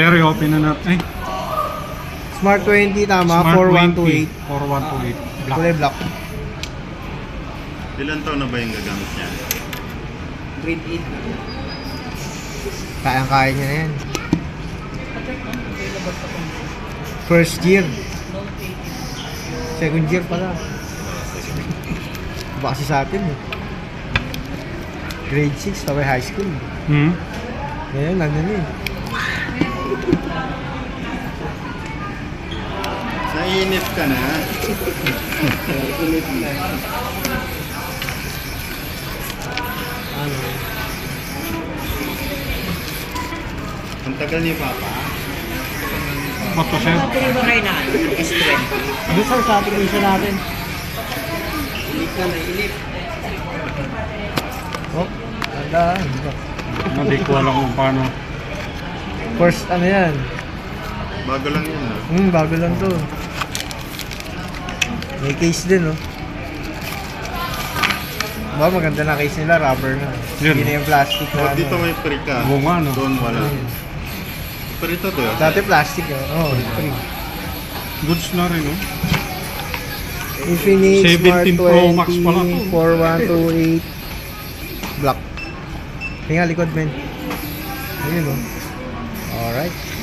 Sir, open na natin. Ay, Smart 20 tama, Smart 4128. 4128. Black. Kulay black. Ilan taon na ba yung gagamit niya? Grade 8. Kayang-kaya niya na yan. First year. Second year pala. Baka kasi sa atin eh. Grade 6, tawag high school. Hmm? Ngayon, nandun eh. Nainip ka na. Ano? Ang tagal ni Papa. Bato, sir. Tingin ba kayo na ano? S20? Doon sa ating isa natin. Ilip ka na, ilip. Oh, ganda. Hindi ko alam kung paano. First, ano yan? Bago lang yun, no? Bago lang to. May case din, oh. Ba, maganda na case nila, rubber na. Yun. Hindi na yung plastic na Oh, dito ano. may free ka. Oo nga, no? Doon wala. Pero ito to. Dati plastic, oh. Free. Goods na rin, no? Infinix 17 Smart Pro Max 20 pala to. 4128 Black. Tingnan likod, men. Ayun, oh. Alright.